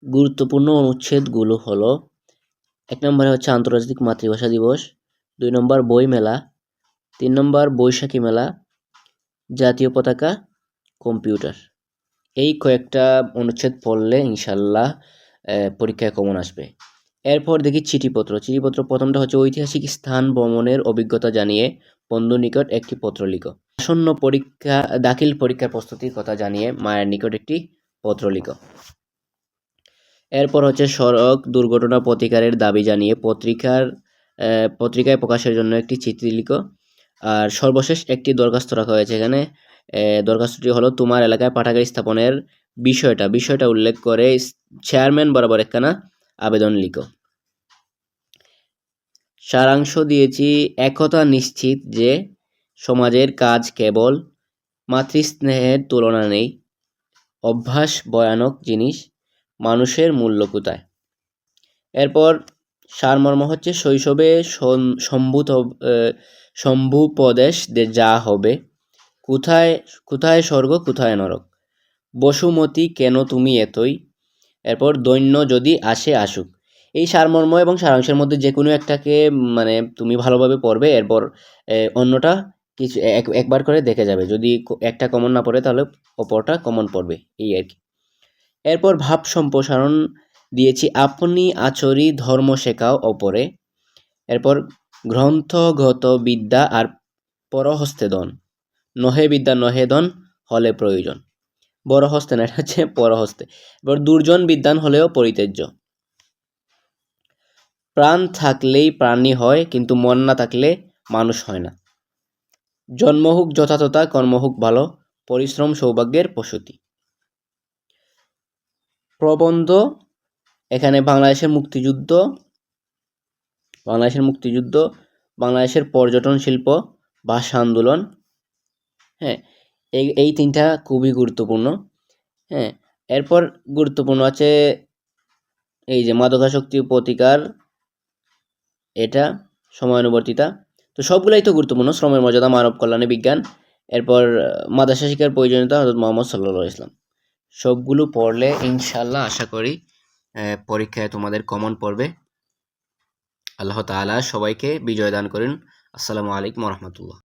গুরুত্বপূর্ণ অনুচ্ছেদগুলো হলো, 1 নম্বরে হচ্ছে আন্তর্জাতিক মাতৃভাষা দিবস, 2 নম্বর বই মেলা, 3 নম্বর বৈশাখী মেলা, জাতীয় পতাকা, কম্পিউটার। এই কয়েকটা অনুচ্ছেদ পড়লে ইনশাল্লাহ পরীক্ষায় কমন আসবে। এরপর দেখি চিঠিপত্র। প্রথমটা হচ্ছে ঐতিহাসিক স্থান ভ্রমণের অভিজ্ঞতা জানিয়ে বন্ধুর নিকট একটি পত্র লিখো। আসন্ন দাখিল পরীক্ষার প্রস্তুতির কথা জানিয়ে মায়ের নিকট একটি পত্র লিখো। এরপর হচ্ছে সড়ক দুর্ঘটনা প্রতিকারের দাবি জানিয়ে পত্রিকায় প্রকাশের জন্য একটি চিঠি লিখো। আর সর্বশেষ একটি দরখাস্ত রাখা হয়েছে এখানে। দরখাস্তটি হলো, তোমার এলাকায় পাঠাগার স্থাপনের বিষয়টা উল্লেখ করে চেয়ারম্যান বরাবর একখানা আবেদন লিখো। সারাংশ দিয়েছি, একথা নিশ্চিত যে সমাজের কাজ কেবল মাতৃস্নেহের তুলনা নেই, অভ্যাস ভয়ানক জিনিস, মানুষের মূল্য কোথায়। এরপর সারমর্ম হচ্ছে, শৈশবে শম্ভুপদেশ যা হবে, কোথায় স্বর্গ কোথায় নরক, বসুমতী কেন তুমি এতই, এরপর দৈন্য যদি আসে আসুক। এই সারমর্ম এবং সারাংশের মধ্যে যে কোনো একটাকে মানে তুমি ভালোভাবে পড়বে, এরপর অন্যটা কিছু একবার করে দেখে যাবে। যদি একটা কমন না পড়ে তাহলে অপরটা কমন পড়বে, এই আর কি। এরপর ভাব সম্প্রসারণ দিয়েছি, আপনি আচরি ধর্ম শেখাও অপরে। এরপর গ্রন্থগত বিদ্যা আর পরহস্তে দন, নহে বিদ্যা নহে দন হলে প্রয়োজন। বড় হস্তে না, এটা হচ্ছে পরহস্তে। এবার দুর্জন বিদ্বান হলেও পরিত্যাজ্য। প্রাণ থাকলেই প্রাণী হয়, কিন্তু মন না থাকলে মানুষ হয় না। জন্ম হোক যথাযথা, কর্ম হোক ভালো, পরিশ্রম সৌভাগ্যের প্রসূতি। প্রবন্ধ, এখানে বাংলাদেশের মুক্তিযুদ্ধ, বাংলাদেশের পর্যটন শিল্প, ভাষা আন্দোলন। হ্যাঁ, এই তিনটা খুবই গুরুত্বপূর্ণ। হ্যাঁ, এরপর গুরুত্বপূর্ণ আছে এই যে মাদকাসক্তি প্রতিকার, এটা সময়ানুবর্তিতা। তো সবগুলাই তো গুরুত্বপূর্ণ। শ্রমের মর্যাদা, মানব কল্যাণে বিজ্ঞান, এরপর মাদ্রাসা শিক্ষার প্রয়োজনীয়তা, হযরত মুহাম্মদ সাল্লাল্লাহু আলাইহি ওয়াসাল্লাম। সবগুলো পড়লে ইনশাআল্লাহ আশা করি পরীক্ষায় তোমাদের কমন পড়বে। আল্লাহ তাআলা সবাইকে বিজয় দান করেন। আসসালামু আলাইকুম ওয়া রাহমাতুল্লাহ।